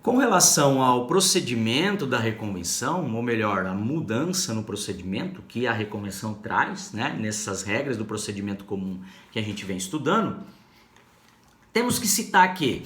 Com relação ao procedimento da reconvenção, ou melhor, a mudança no procedimento que a reconvenção traz, né, nessas regras do procedimento comum que a gente vem estudando, temos que citar que,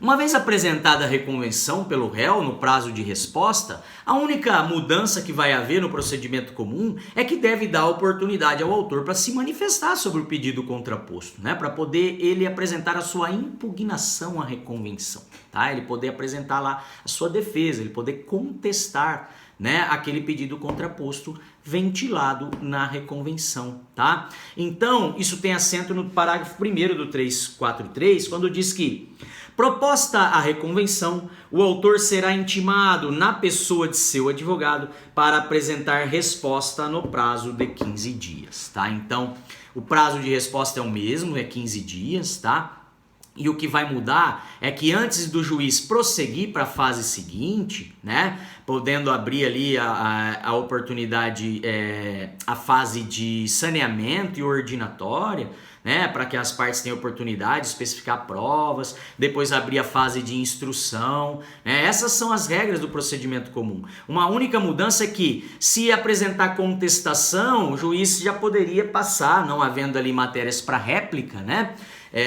uma vez apresentada a reconvenção pelo réu no prazo de resposta, a única mudança que vai haver no procedimento comum é que deve dar oportunidade ao autor para se manifestar sobre o pedido contraposto, né? Para poder ele apresentar a sua impugnação à reconvenção, tá? Ele poder apresentar lá a sua defesa, ele poder contestar, né, aquele pedido contraposto ventilado na reconvenção, tá? Então, isso tem assento no parágrafo 1º do 343, quando diz que, proposta a reconvenção, o autor será intimado na pessoa de seu advogado para apresentar resposta no prazo de 15 dias, tá? Então, o prazo de resposta é o mesmo, é 15 dias, tá? E o que vai mudar é que antes do juiz prosseguir para a fase seguinte, né, podendo abrir ali a oportunidade, a fase de saneamento e ordinatória, né, para que as partes tenham oportunidade de especificar provas, depois abrir a fase de instrução, né, essas são as regras do procedimento comum. Uma única mudança é que, se apresentar contestação, o juiz já poderia passar, não havendo ali matérias para réplica, né,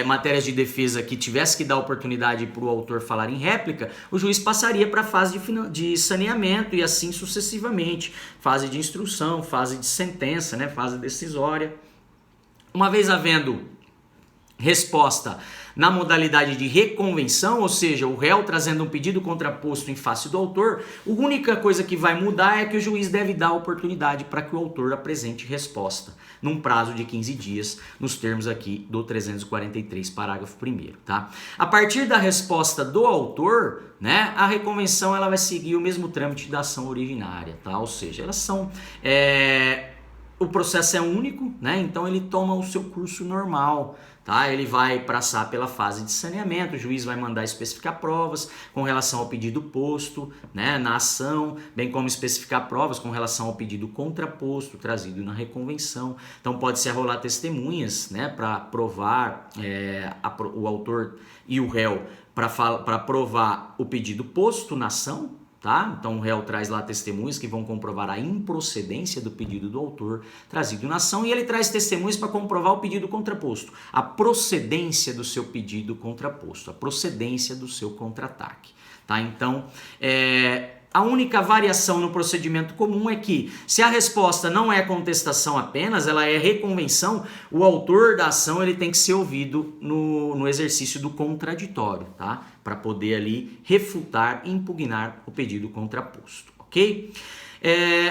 matérias de defesa que tivesse que dar oportunidade para o autor falar em réplica, o juiz passaria para a fase de saneamento e assim sucessivamente, fase de instrução, fase de sentença, né, fase decisória. Uma vez havendo resposta na modalidade de reconvenção, ou seja, o réu trazendo um pedido contraposto em face do autor, a única coisa que vai mudar é que o juiz deve dar oportunidade para que o autor apresente resposta, num prazo de 15 dias, nos termos aqui do 343, parágrafo 1º, tá? A partir da resposta do autor, né, a reconvenção ela vai seguir o mesmo trâmite da ação originária, tá? Ou seja, elas são... O processo é único, né? Então ele toma o seu curso normal, tá? Ele vai passar pela fase de saneamento, o juiz vai mandar especificar provas com relação ao pedido posto, né, na ação, bem como especificar provas com relação ao pedido contraposto trazido na reconvenção. Então pode-se arrolar testemunhas, né, para provar o autor e o réu para provar o pedido posto na ação. Tá? Então o réu traz lá testemunhas que vão comprovar a improcedência do pedido do autor trazido na ação e ele traz testemunhas para comprovar o pedido contraposto, a procedência do seu pedido contraposto, a procedência do seu contra-ataque. Tá? Então, a única variação no procedimento comum é que, se a resposta não é contestação apenas, ela é reconvenção, o autor da ação ele tem que ser ouvido no exercício do contraditório, tá? Para poder ali refutar e impugnar o pedido contraposto, ok?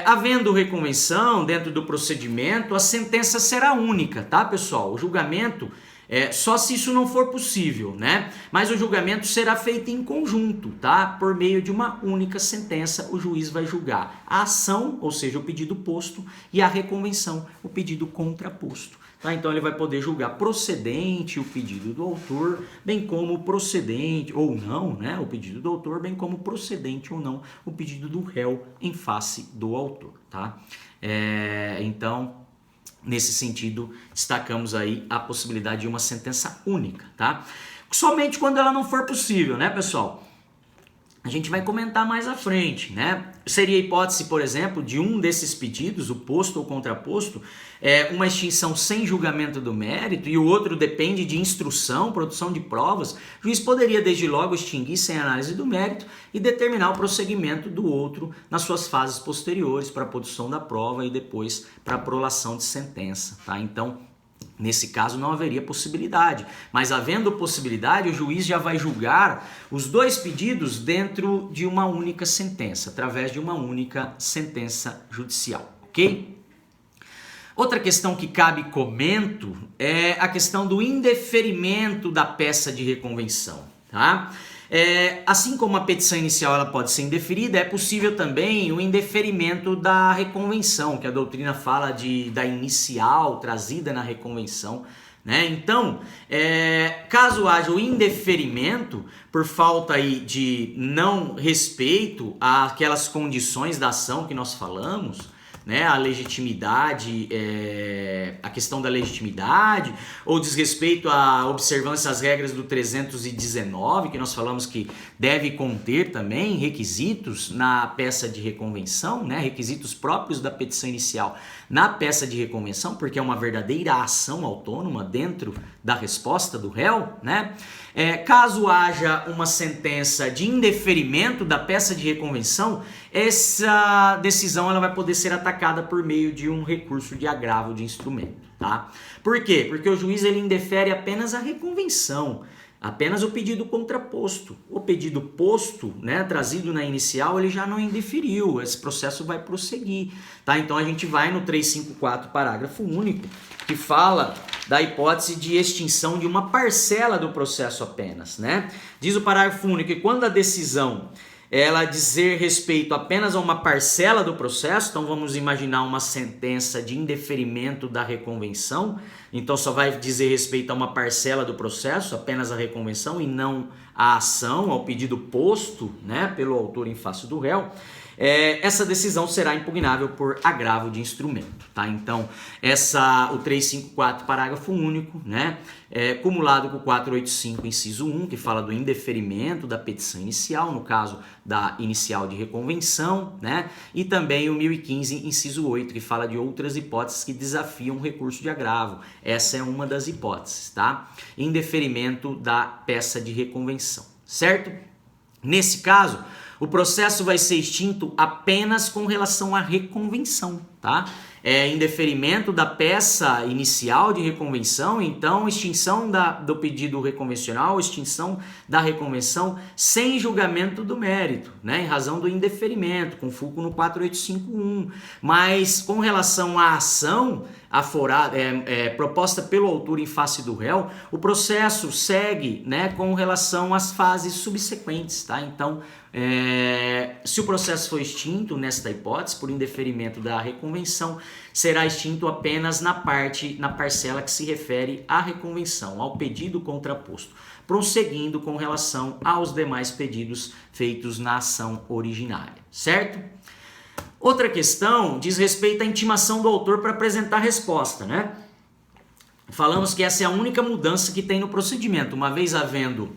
Havendo reconvenção dentro do procedimento, a sentença será única, tá, pessoal? O julgamento... só se isso não for possível, né? Mas o julgamento será feito em conjunto, tá? Por meio de uma única sentença, o juiz vai julgar a ação, ou seja, o pedido posto, e a reconvenção, o pedido contraposto. Tá? Então ele vai poder julgar procedente o pedido do autor, bem como procedente ou não, né? O pedido do autor, bem como procedente ou não o pedido do réu em face do autor, tá? Então... Nesse sentido, destacamos aí a possibilidade de uma sentença única, tá? Somente quando ela não for possível, né, pessoal? A gente vai comentar mais à frente, né? Seria a hipótese, por exemplo, de um desses pedidos, o posto ou contraposto, uma extinção sem julgamento do mérito e o outro depende de instrução, produção de provas. O juiz poderia, desde logo, extinguir sem análise do mérito e determinar o prosseguimento do outro nas suas fases posteriores para a produção da prova e depois para a prolação de sentença, tá? Então, nesse caso não haveria possibilidade, mas havendo possibilidade, o juiz já vai julgar os dois pedidos dentro de uma única sentença, através de uma única sentença judicial, ok? Outra questão que cabe comento é a questão do indeferimento da peça de reconvenção, tá? Assim como a petição inicial ela pode ser indeferida, é possível também o indeferimento da reconvenção, que a doutrina fala da inicial trazida na reconvenção, né? Então, caso haja o indeferimento por falta aí de não respeito àquelas condições da ação que nós falamos, né, a legitimidade, a questão da legitimidade, ou diz respeito à observância às regras do 319, que nós falamos que deve conter também requisitos na peça de reconvenção, né, requisitos próprios da petição inicial na peça de reconvenção, porque é uma verdadeira ação autônoma dentro da resposta do réu, né? Caso haja uma sentença de indeferimento da peça de reconvenção, essa decisão ela vai poder ser atacada por meio de um recurso de agravo de instrumento, tá? Por quê? Porque o juiz ele indefere apenas a reconvenção, apenas o pedido contraposto. O pedido posto, né, trazido na inicial, ele já não indeferiu, esse processo vai prosseguir, tá? Então a gente vai no 354, parágrafo único, que fala da hipótese de extinção de uma parcela do processo apenas, né? Diz o parágrafo único que quando a decisão ela dizer respeito apenas a uma parcela do processo, então vamos imaginar uma sentença de indeferimento da reconvenção, então só vai dizer respeito a uma parcela do processo, apenas a reconvenção e não a ação, ao pedido posto, né, pelo autor em face do réu. Essa decisão será impugnável por agravo de instrumento, tá? Então, o 354, parágrafo único, né, cumulado com o 485, inciso 1, que fala do indeferimento da petição inicial, no caso da inicial de reconvenção, né, e também o 1015, inciso 8, que fala de outras hipóteses que desafiam o recurso de agravo. Essa é uma das hipóteses, tá? Indeferimento da peça de reconvenção, certo? Nesse caso, o processo vai ser extinto apenas com relação à reconvenção, tá? Indeferimento da peça inicial de reconvenção, então extinção do pedido reconvencional, extinção da reconvenção sem julgamento do mérito, né? Em razão do indeferimento, com fulcro no 4851. Mas com relação à ação aforada, proposta pelo autor em face do réu, o processo segue, né, com relação às fases subsequentes, tá? Então, se o processo for extinto nesta hipótese, por indeferimento da reconvenção, será extinto apenas na parcela que se refere à reconvenção, ao pedido contraposto, prosseguindo com relação aos demais pedidos feitos na ação originária, certo? Outra questão diz respeito à intimação do autor para apresentar resposta, né? Falamos que essa é a única mudança que tem no procedimento, uma vez havendo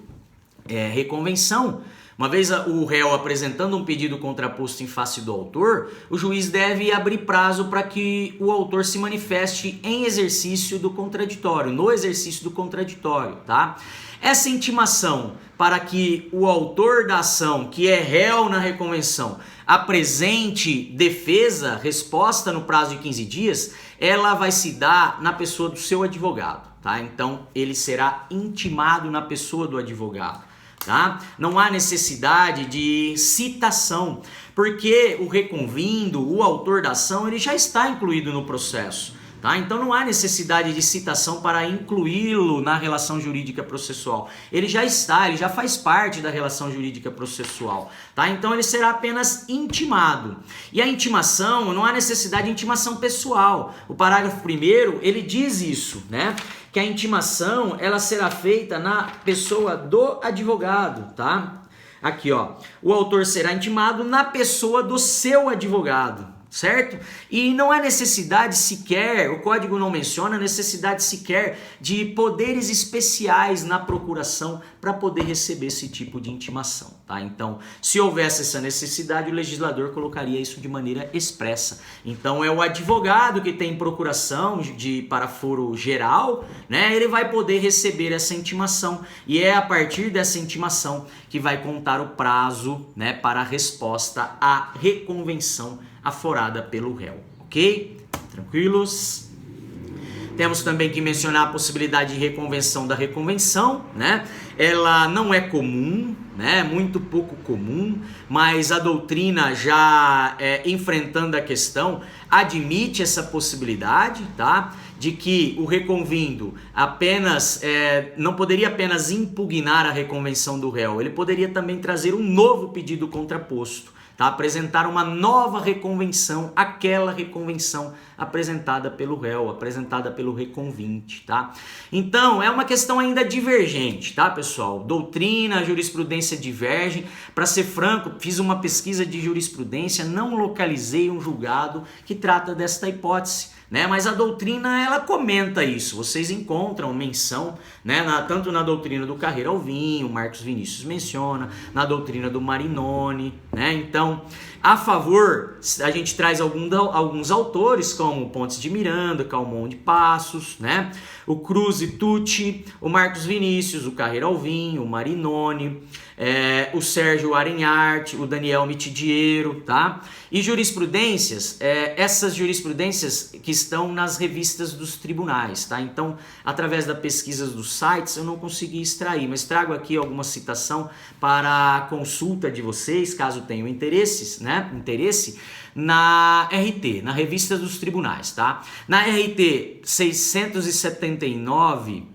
reconvenção. Uma vez o réu apresentando um pedido contraposto em face do autor, o juiz deve abrir prazo para que o autor se manifeste em exercício do contraditório, no exercício do contraditório, tá? Essa intimação para que o autor da ação, que é réu na reconvenção, apresente defesa, resposta no prazo de 15 dias, ela vai se dar na pessoa do seu advogado, tá? Então, ele será intimado na pessoa do advogado. Tá? Não há necessidade de citação, porque o reconvindo, o autor da ação, ele já está incluído no processo. Tá? Então não há necessidade de citação para incluí-lo na relação jurídica processual. Ele já faz parte da relação jurídica processual. Tá? Então ele será apenas intimado. E a intimação, não há necessidade de intimação pessoal. O parágrafo 1º, ele diz isso, né? Que a intimação, ela será feita na pessoa do advogado, tá? Aqui, ó. O autor será intimado na pessoa do seu advogado, certo? E não há necessidade sequer, o código não menciona necessidade sequer de poderes especiais na procuração para poder receber esse tipo de intimação, tá? Então, se houvesse essa necessidade, o legislador colocaria isso de maneira expressa. Então, é o advogado que tem procuração para foro geral, né? Ele vai poder receber essa intimação e é a partir dessa intimação que vai contar o prazo, né, para a resposta à reconvenção aforada pelo réu, ok? Tranquilos? Temos também que mencionar a possibilidade de reconvenção da reconvenção, né? Ela não é comum, né? Muito pouco comum, mas a doutrina já enfrentando a questão admite essa possibilidade, tá? de que o reconvindo apenas não poderia apenas impugnar a reconvenção do réu, ele poderia também trazer um novo pedido contraposto, tá? Apresentar uma nova reconvenção, aquela reconvenção apresentada pelo réu, apresentada pelo reconvinte, tá? Então, é uma questão ainda divergente, tá, pessoal? Doutrina, jurisprudência divergem. Para ser franco, fiz uma pesquisa de jurisprudência, não localizei um julgado que trata desta hipótese, né? Mas a doutrina, ela comenta isso. Vocês encontram menção, né? Tanto na doutrina do Carreira Alvim, o Marcos Vinícius menciona, na doutrina do Marinoni, né? Então, a favor, a gente traz alguns autores, como Pontes de Miranda, Calmon de Passos, né? O Cruz e Tucci, o Marcos Vinícius, o Carreira Alvim, o Marinoni, o Sérgio Arenhart, o Daniel Mitidiero, tá? E jurisprudências, essas jurisprudências que estão nas revistas dos tribunais, tá? Então, através da pesquisa dos sites, eu não consegui extrair, mas trago aqui alguma citação para a consulta de vocês, caso tenham interesse na RT, na revista dos tribunais, tá? Na RT 679,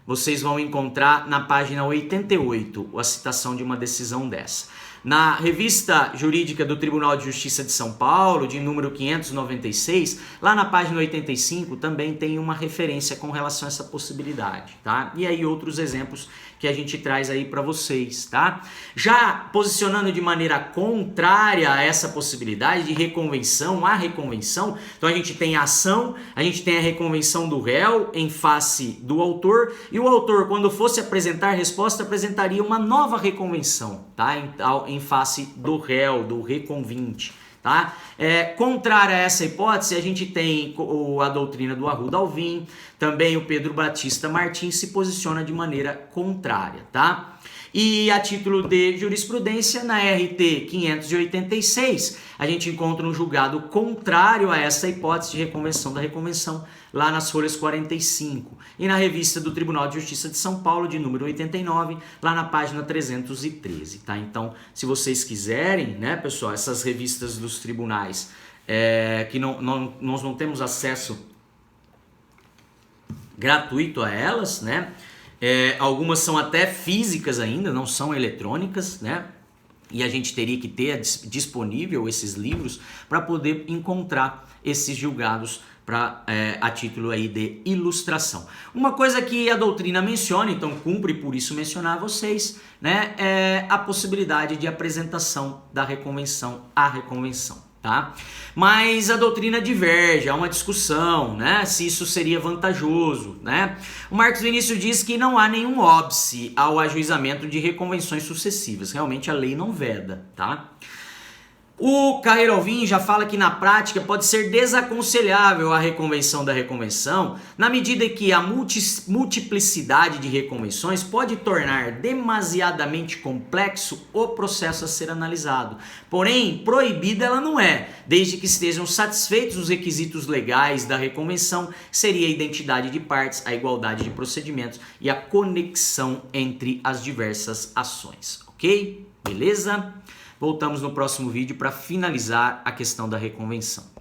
vocês vão encontrar na página 88 a citação de uma decisão dessa. Na revista jurídica do Tribunal de Justiça de São Paulo, de número 596, lá na página 85 também tem uma referência com relação a essa possibilidade, tá? E aí outros exemplos que a gente traz aí para vocês, tá? Já posicionando de maneira contrária a essa possibilidade de reconvenção, a reconvenção, então a gente tem a ação, a gente tem a reconvenção do réu em face do autor, e o autor, quando fosse apresentar a resposta, apresentaria uma nova reconvenção, tá? Em face do réu, do reconvinte, tá? Contrária a essa hipótese, a gente tem a doutrina do Arruda Alvim, também o Pedro Batista Martins se posiciona de maneira contrária, tá? E a título de jurisprudência, na RT 586, a gente encontra um julgado contrário a essa hipótese de reconvenção da reconvenção, lá nas folhas 45. E na revista do Tribunal de Justiça de São Paulo, de número 89, lá na página 313, tá? Então, se vocês quiserem, né, pessoal, essas revistas dos tribunais, que nós não temos acesso gratuito a elas, né? Algumas são até físicas ainda, não são eletrônicas, né? E a gente teria que ter disponível esses livros para poder encontrar esses julgados a título aí de ilustração. Uma coisa que a doutrina menciona, então cumpre por isso mencionar a vocês, né? É a possibilidade de apresentação da reconvenção à reconvenção. Tá? Mas a doutrina diverge, há uma discussão, né, se isso seria vantajoso, né? O Marcos Vinícius diz que não há nenhum óbice ao ajuizamento de reconvenções sucessivas, realmente a lei não veda, tá? O Carreira Alvim já fala que na prática pode ser desaconselhável a reconvenção da reconvenção, na medida que a multiplicidade de reconvenções pode tornar demasiadamente complexo o processo a ser analisado. Porém, proibida ela não é, desde que estejam satisfeitos os requisitos legais da reconvenção, que seria a identidade de partes, a igualdade de procedimentos e a conexão entre as diversas ações, ok? Beleza? Voltamos no próximo vídeo para finalizar a questão da reconvenção.